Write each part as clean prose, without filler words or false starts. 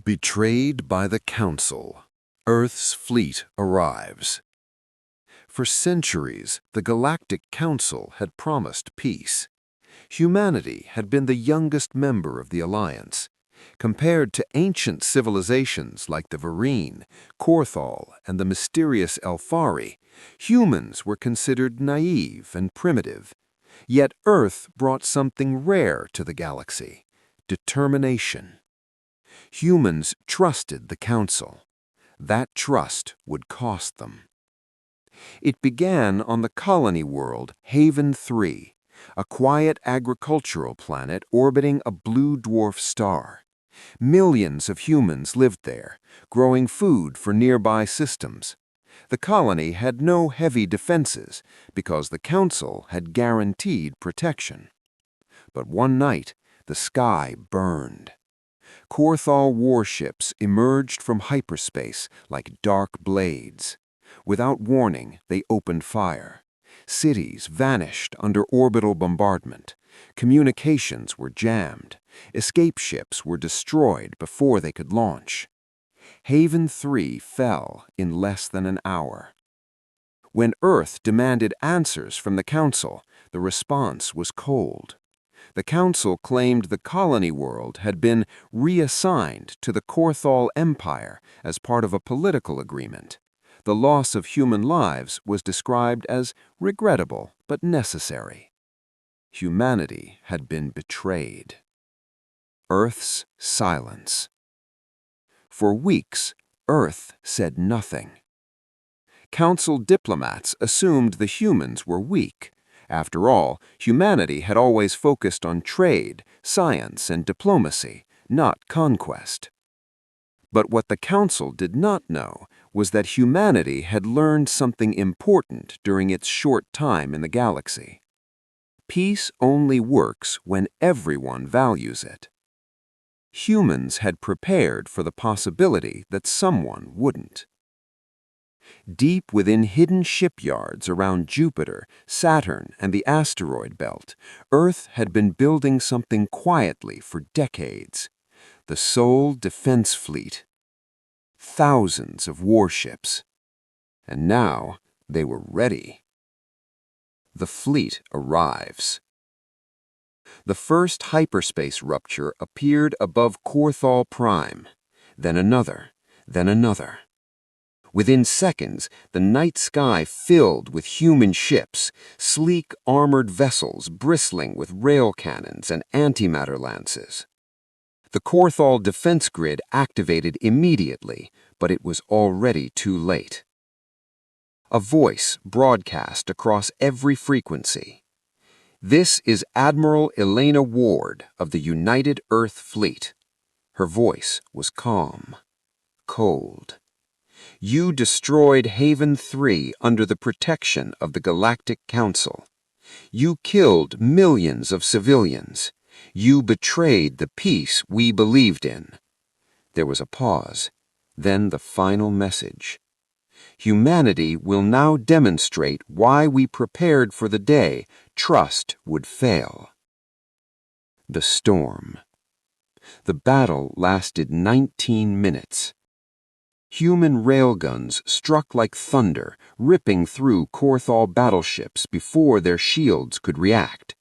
Betrayed by the Council, Earth's fleet arrives. For centuries, the Galactic Council had promised peace. Humanity had been the youngest member of the Alliance. Compared to ancient civilizations like the Vereen, Korthal, and the mysterious Elfari, humans were considered naive and primitive. Yet Earth brought something rare to the galaxy: determination. Humans trusted the Council. That trust would cost them. It began on the colony world Haven 3, a quiet agricultural planet orbiting a blue dwarf star. Millions of humans lived there, growing food for nearby systems. The colony had no heavy defenses because the Council had guaranteed protection. But one night, the sky burned. Korthal warships emerged from hyperspace like dark blades. Without warning, they opened fire. Cities vanished under orbital bombardment. Communications were jammed. Escape ships were destroyed before they could launch. Haven 3 fell in less than an hour. When Earth demanded answers from the Council, the response was cold. The Council claimed the colony world had been reassigned to the Korthal Empire as part of a political agreement. The loss of human lives was described as regrettable but necessary. Humanity had been betrayed. Earth's silence. For weeks, Earth said nothing. Council diplomats assumed the humans were weak. After all, humanity had always focused on trade, science, and diplomacy, not conquest. But what the Council did not know was that humanity had learned something important during its short time in the galaxy. Peace only works when everyone values it. Humans had prepared for the possibility that someone wouldn't. Deep within hidden shipyards around Jupiter, Saturn, and the asteroid belt, Earth had been building something quietly for decades: the Sol Defense Fleet. Thousands of warships. And now they were ready. The fleet arrives. The first hyperspace rupture appeared above Korthal Prime, then another, then another. Within seconds, the night sky filled with human ships, sleek armored vessels bristling with rail cannons and antimatter lances. The Korthal defense grid activated immediately, but it was already too late. A voice broadcast across every frequency. "This is Admiral Elena Ward of the United Earth Fleet." Her voice was calm, cold. "You destroyed Haven 3 under the protection of the Galactic Council. You killed millions of civilians. You betrayed the peace we believed in." There was a pause, then the final message. "Humanity will now demonstrate why we prepared for the day trust would fail." The storm. The battle lasted 19 minutes. Human railguns struck like thunder, ripping through Korthal battleships before their shields could react.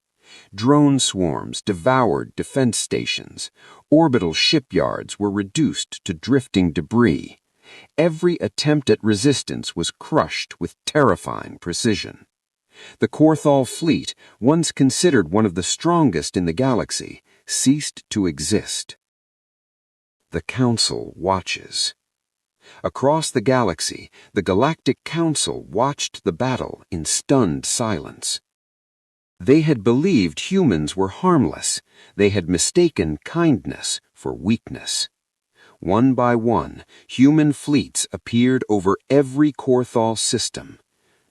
Drone swarms devoured defense stations. Orbital shipyards were reduced to drifting debris. Every attempt at resistance was crushed with terrifying precision. The Korthal fleet, once considered one of the strongest in the galaxy, ceased to exist. The Council watches. Across the galaxy, the Galactic Council watched the battle in stunned silence. They had believed humans were harmless. They had mistaken kindness for weakness. One by one, human fleets appeared over every Korthal system.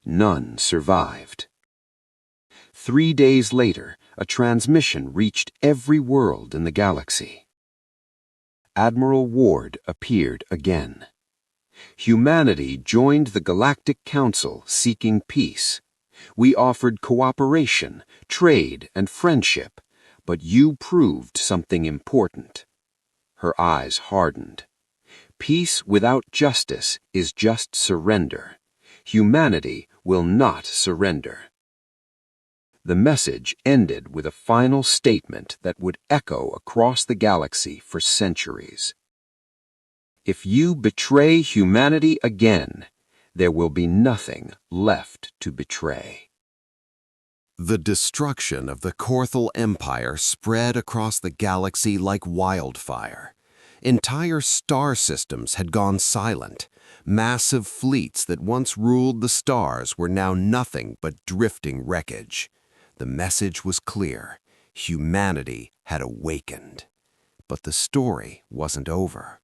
None survived. 3 days later, a transmission reached every world in the galaxy. Admiral Ward appeared again. "Humanity joined the Galactic Council seeking peace. We offered cooperation, trade, and friendship, but you proved something important." Her eyes hardened. Peace without justice is just surrender. Humanity will not surrender. The message ended with a final statement that would echo across the galaxy for centuries. If you betray humanity again, there will be nothing left to betray. The destruction of the Korthal Empire spread across the galaxy like wildfire. Entire star systems had gone silent. Massive fleets that once ruled the stars were now nothing but drifting wreckage. The message was clear. Humanity had awakened. But the story wasn't over.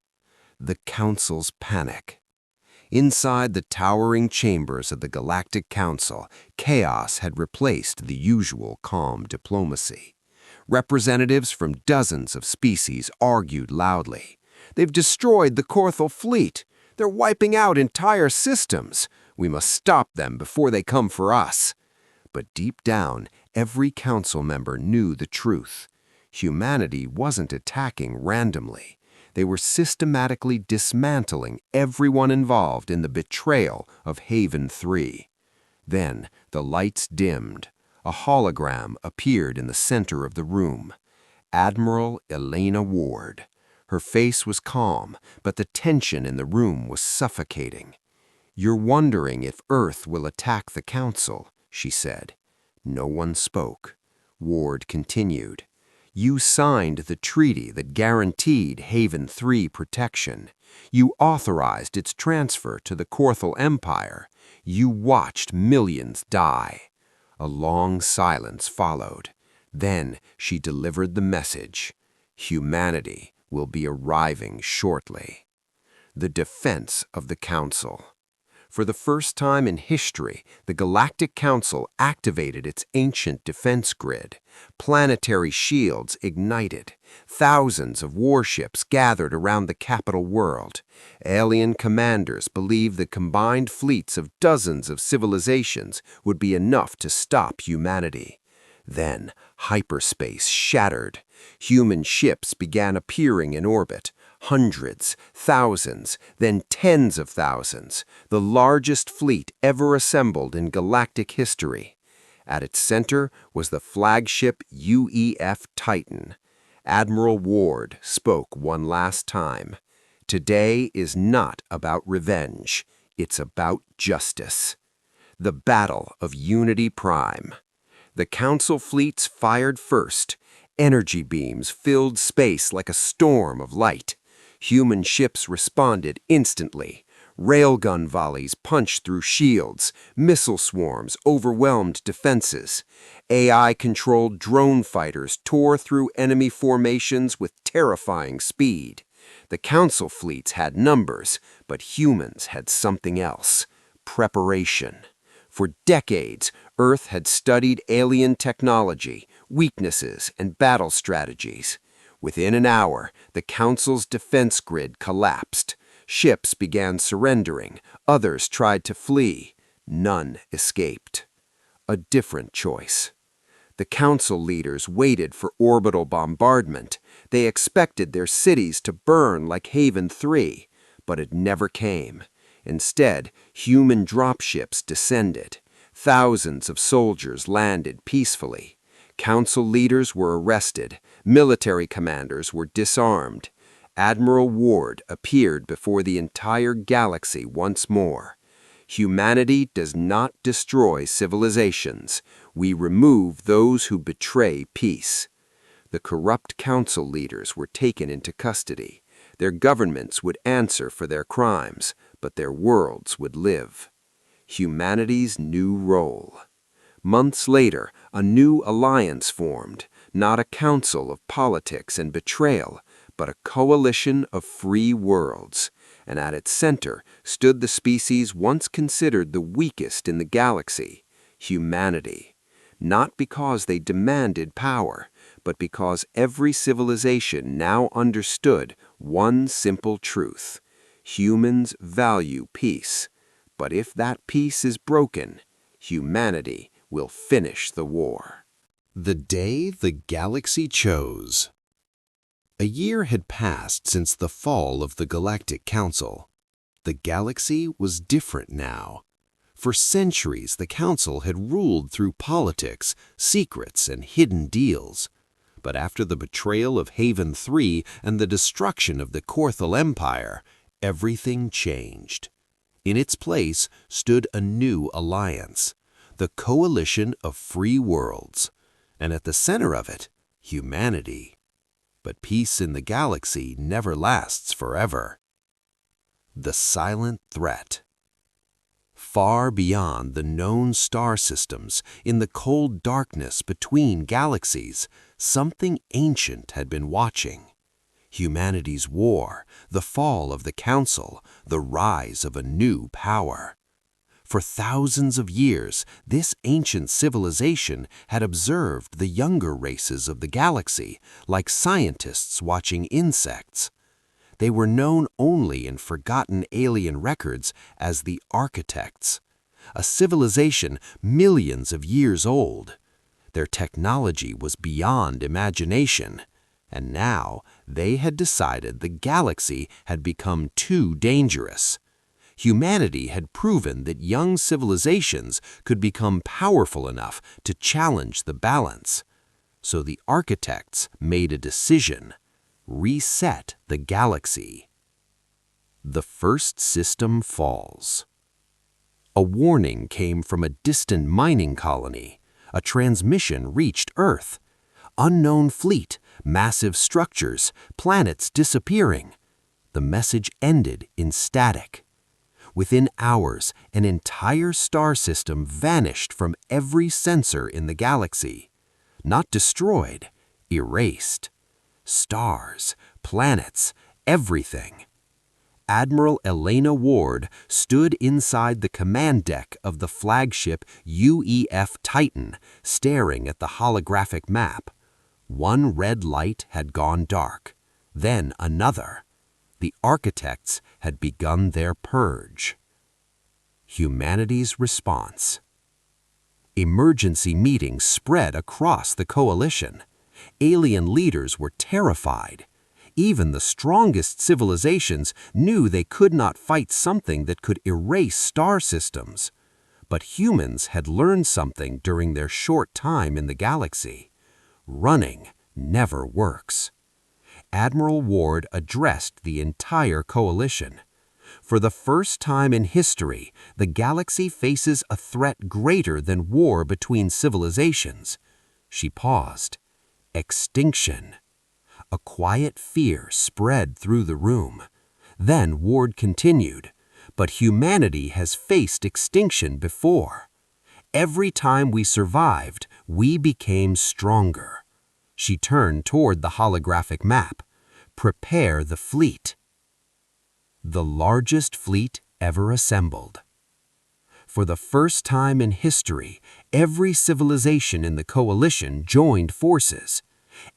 The Council's panic. Inside the towering chambers of the Galactic Council, chaos had replaced the usual calm diplomacy. Representatives from dozens of species argued loudly. They've destroyed the Korthal fleet. They're wiping out entire systems. We must stop them before they come for us. But deep down, every council member knew the truth. Humanity wasn't attacking randomly. They were systematically dismantling everyone involved in the betrayal of Haven 3. Then the lights dimmed. A hologram appeared in the center of the room. Admiral Elena Ward. Her face was calm, but the tension in the room was suffocating. "You're wondering if Earth will attack the Council," she said. No one spoke. Ward continued. "You signed the treaty that guaranteed Haven 3 protection. You authorized its transfer to the Korthal Empire. You watched millions die." A long silence followed. Then she delivered the message. Humanity will be arriving shortly. The defense of the Council. For the first time in history, the Galactic Council activated its ancient defense grid. Planetary shields ignited. Thousands of warships gathered around the capital world. Alien commanders believed the combined fleets of dozens of civilizations would be enough to stop humanity. Then, hyperspace shattered. Human ships began appearing in orbit. Hundreds, thousands, then tens of thousands, the largest fleet ever assembled in galactic history. At its center was the flagship UEF Titan. Admiral Ward spoke one last time. "Today is not about revenge. It's about justice." The Battle of Unity Prime. The Council fleets fired first. Energy beams filled space like a storm of light. Human ships responded instantly. Railgun volleys punched through shields. Missile swarms overwhelmed defenses. AI-controlled drone fighters tore through enemy formations with terrifying speed. The Council fleets had numbers, but humans had something else: preparation. For decades, Earth had studied alien technology, weaknesses, and battle strategies. Within an hour, the Council's defense grid collapsed. Ships began surrendering. Others tried to flee. None escaped. A different choice. The Council leaders waited for orbital bombardment. They expected their cities to burn like Haven 3, but it never came. Instead, human dropships descended. Thousands of soldiers landed peacefully. Council leaders were arrested. Military commanders were disarmed. Admiral Ward appeared before the entire galaxy once more. Humanity does not destroy civilizations. We remove those who betray peace. The corrupt Council leaders were taken into custody. Their governments would answer for their crimes, but their worlds would live. Humanity's new role. Months later, a new alliance formed, not a council of politics and betrayal, but a coalition of free worlds. And at its center stood the species once considered the weakest in the galaxy, humanity. Not because they demanded power, but because every civilization now understood one simple truth: humans value peace. But if that peace is broken, humanity will finish the war. The day the galaxy chose. A year had passed since the fall of the Galactic Council. The galaxy was different now. For centuries, the Council had ruled through politics, secrets, and hidden deals. But after the betrayal of Haven 3 and the destruction of the Korthal Empire, everything changed. In its place stood a new alliance, the Coalition of Free Worlds, and at the center of it, humanity. But peace in the galaxy never lasts forever. The silent threat. Far beyond the known star systems, in the cold darkness between galaxies, something ancient had been watching. Humanity's war, the fall of the Council, the rise of a new power. For thousands of years, this ancient civilization had observed the younger races of the galaxy, like scientists watching insects. They were known only in forgotten alien records as the Architects, a civilization millions of years old. Their technology was beyond imagination, and now they had decided the galaxy had become too dangerous. Humanity had proven that young civilizations could become powerful enough to challenge the balance. So the Architects made a decision: reset the galaxy. The first system falls. A warning came from a distant mining colony. A transmission reached Earth. Unknown fleet, massive structures, planets disappearing. The message ended in static. Within hours, an entire star system vanished from every sensor in the galaxy. Not destroyed, erased. Stars, planets, everything. Admiral Elena Ward stood inside the command deck of the flagship UEF Titan, staring at the holographic map. One red light had gone dark, then another. The Architects had begun their purge. Humanity's response. Emergency meetings spread across the coalition. Alien leaders were terrified. Even the strongest civilizations knew they could not fight something that could erase star systems. But humans had learned something during their short time in the galaxy. Running never works. Admiral Ward addressed the entire coalition. For the first time in history, the galaxy faces a threat greater than war between civilizations. She paused. Extinction. A quiet fear spread through the room. Then Ward continued, "But humanity has faced extinction before. Every time we survived, we became stronger." She turned toward the holographic map. "Prepare the fleet." The largest fleet ever assembled. For the first time in history, every civilization in the coalition joined forces.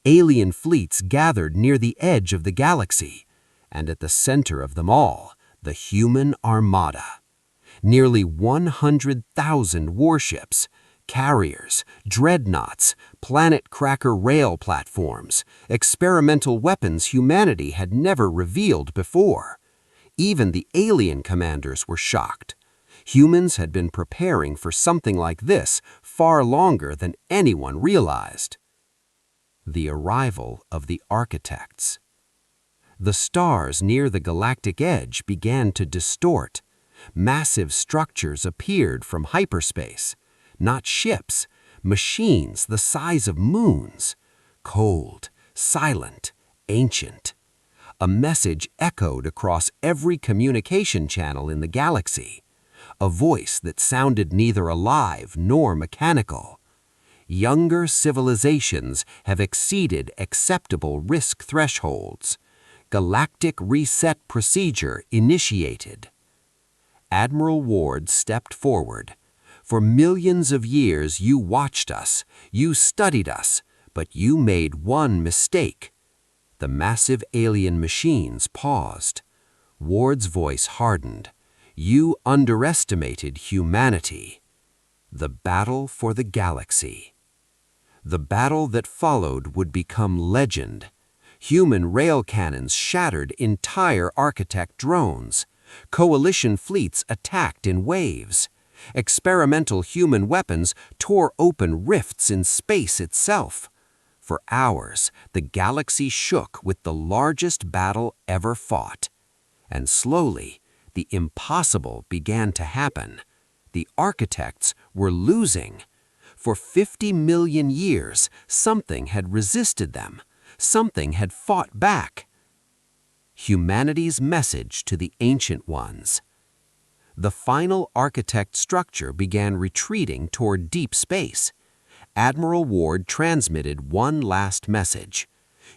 Alien fleets gathered near the edge of the galaxy, and at the center of them all, the human armada. Nearly 100,000 warships, carriers, dreadnoughts, planet cracker rail platforms, experimental weapons humanity had never revealed before. Even the alien commanders were shocked. Humans had been preparing for something like this far longer than anyone realized. The arrival of the Architects. The stars near the galactic edge began to distort. Massive structures appeared from hyperspace. Not ships, machines the size of moons. Cold, silent, ancient. A message echoed across every communication channel in the galaxy. A voice that sounded neither alive nor mechanical. Younger civilizations have exceeded acceptable risk thresholds. Galactic reset procedure initiated. Admiral Ward stepped forward. "For millions of years you watched us, you studied us, but you made one mistake." The massive alien machines paused. Ward's voice hardened. "You underestimated humanity." The battle for the galaxy. The battle that followed would become legend. Human rail cannons shattered entire architect drones. Coalition fleets attacked in waves. Experimental human weapons tore open rifts in space itself. For hours, the galaxy shook with the largest battle ever fought. And slowly, the impossible began to happen. The architects were losing. For 50 million years, something had resisted them. Something had fought back. Humanity's message to the Ancient Ones. The final architect structure began retreating toward deep space. Admiral Ward transmitted one last message.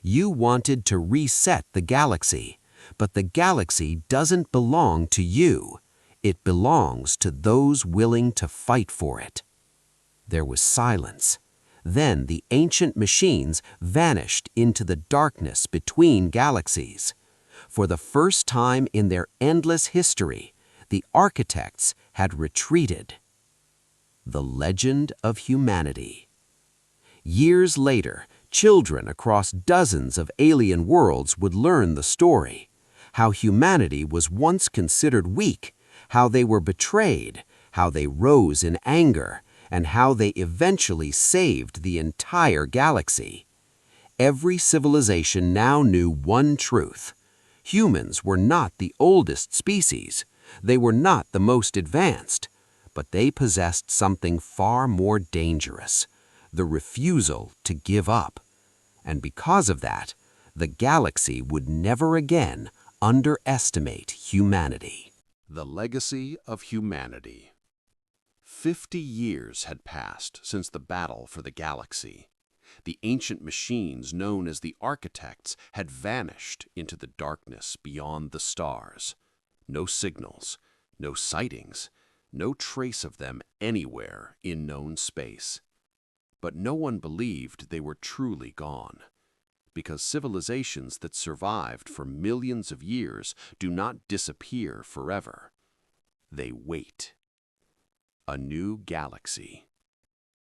You wanted to reset the galaxy, but the galaxy doesn't belong to you. It belongs to those willing to fight for it. There was silence. Then the ancient machines vanished into the darkness between galaxies. For the first time in their endless history, the architects had retreated. The legend of humanity. Years later, children across dozens of alien worlds would learn the story. How humanity was once considered weak, how they were betrayed, how they rose in anger, and how they eventually saved the entire galaxy. Every civilization now knew one truth. Humans were not the oldest species. They were not the most advanced. But they possessed something far more dangerous, the refusal to give up. And because of that, the galaxy would never again underestimate humanity. The legacy of humanity. 50 years had passed since the battle for the galaxy. The ancient machines known as the architects had vanished into the darkness beyond the stars. No signals, no sightings, no trace of them anywhere in known space. But no one believed they were truly gone, because civilizations that survived for millions of years do not disappear forever. They wait. A new galaxy.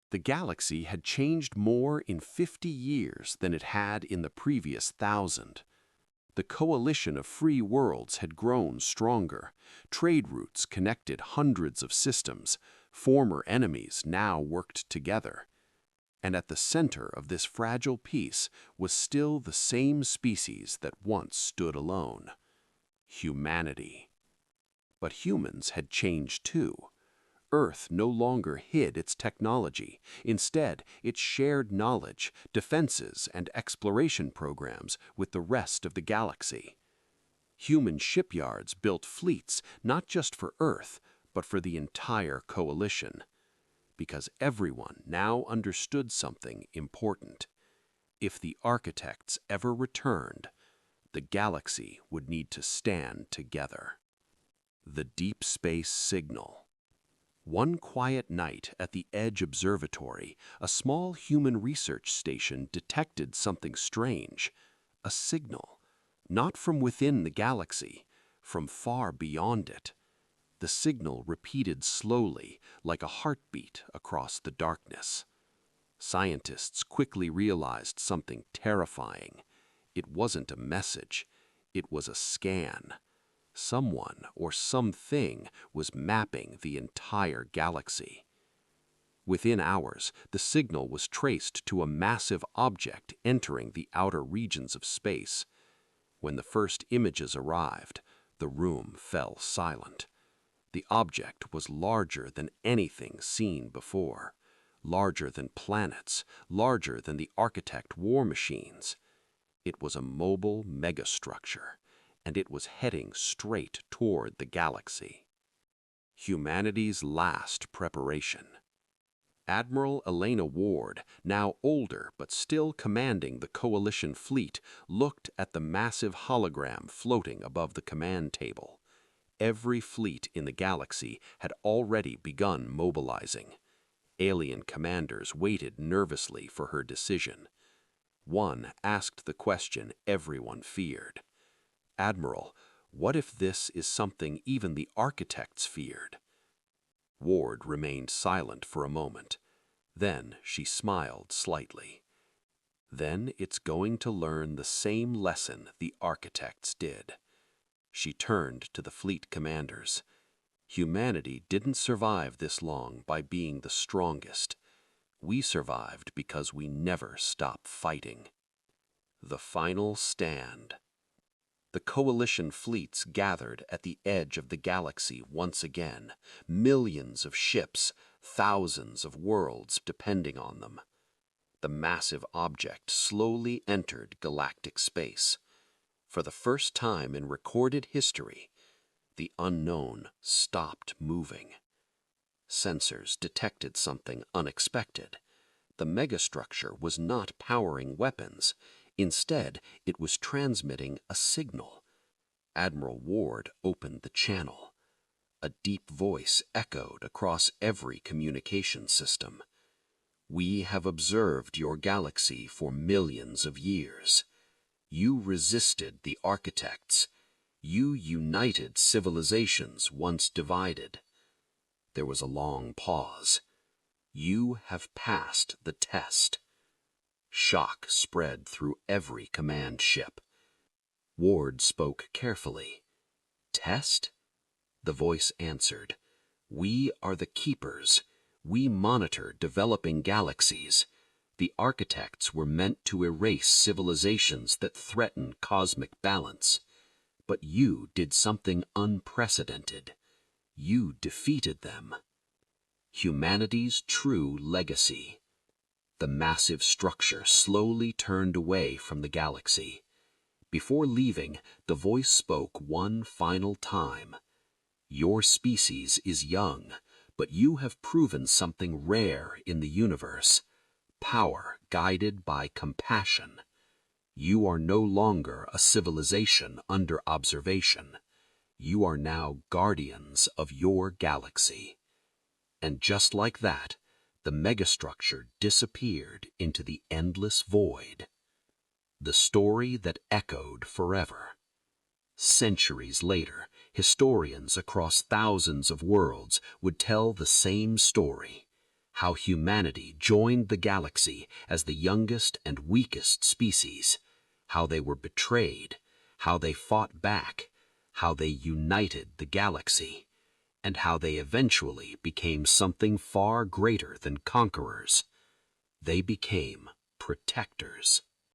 The galaxy had changed more in 50 years than it had in the previous 1,000. The coalition of free worlds had grown stronger. Trade routes connected hundreds of systems. Former enemies now worked together. And at the center of this fragile peace was still the same species that once stood alone: humanity. But humans had changed too. Earth no longer hid its technology. Instead, it shared knowledge, defenses, and exploration programs with the rest of the galaxy. Human shipyards built fleets not just for Earth, but for the entire coalition. Because everyone now understood something important. If the architects ever returned, the galaxy would need to stand together. The Deep Space Signal. One quiet night at the Edge Observatory, a small human research station detected something strange. A signal, not from within the galaxy, from far beyond it. The signal repeated slowly, like a heartbeat across the darkness. Scientists quickly realized something terrifying. It wasn't a message, it was a scan. Someone or something was mapping the entire galaxy. Within hours, the signal was traced to a massive object entering the outer regions of space. When the first images arrived, the room fell silent. The object was larger than anything seen before, larger than planets, larger than the architect war machines. It was a mobile megastructure, and it was heading straight toward the galaxy. Humanity's last preparation. Admiral Elena Ward, now older but still commanding the coalition fleet, looked at the massive hologram floating above the command table. Every fleet in the galaxy had already begun mobilizing. Alien commanders waited nervously for her decision. One asked the question everyone feared. Admiral, what if this is something even the architects feared? Ward remained silent for a moment. Then she smiled slightly. Then it's going to learn the same lesson the architects did. She turned to the fleet commanders. Humanity didn't survive this long by being the strongest. We survived because we never stopped fighting. The final stand. The coalition fleets gathered at the edge of the galaxy once again, millions of ships, thousands of worlds depending on them. The massive object slowly entered galactic space. For the first time in recorded history, the unknown stopped moving. Sensors detected something unexpected. The megastructure was not powering weapons. Instead, it was transmitting a signal. Admiral Ward opened the channel. A deep voice echoed across every communication system. "We have observed your galaxy for millions of years. You resisted the architects. You united civilizations once divided." There was a long pause. "You have passed the test." Shock spread through every command ship. Ward spoke carefully. "Test?" The voice answered. "We are the keepers. We monitor developing galaxies. The architects were meant to erase civilizations that threaten cosmic balance. But you did something unprecedented. You defeated them." Humanity's true legacy. The massive structure slowly turned away from the galaxy. Before leaving, the voice spoke one final time. "Your species is young, but you have proven something rare in the universe. Power guided by compassion. You are no longer a civilization under observation. You are now guardians of your galaxy." And just like that, the megastructure disappeared into the endless void. The story that echoed forever. Centuries later, historians across thousands of worlds would tell the same story: how humanity joined the galaxy as the youngest and weakest species, how they were betrayed, how they fought back, how they united the galaxy, and how they eventually became something far greater than conquerors. They became protectors.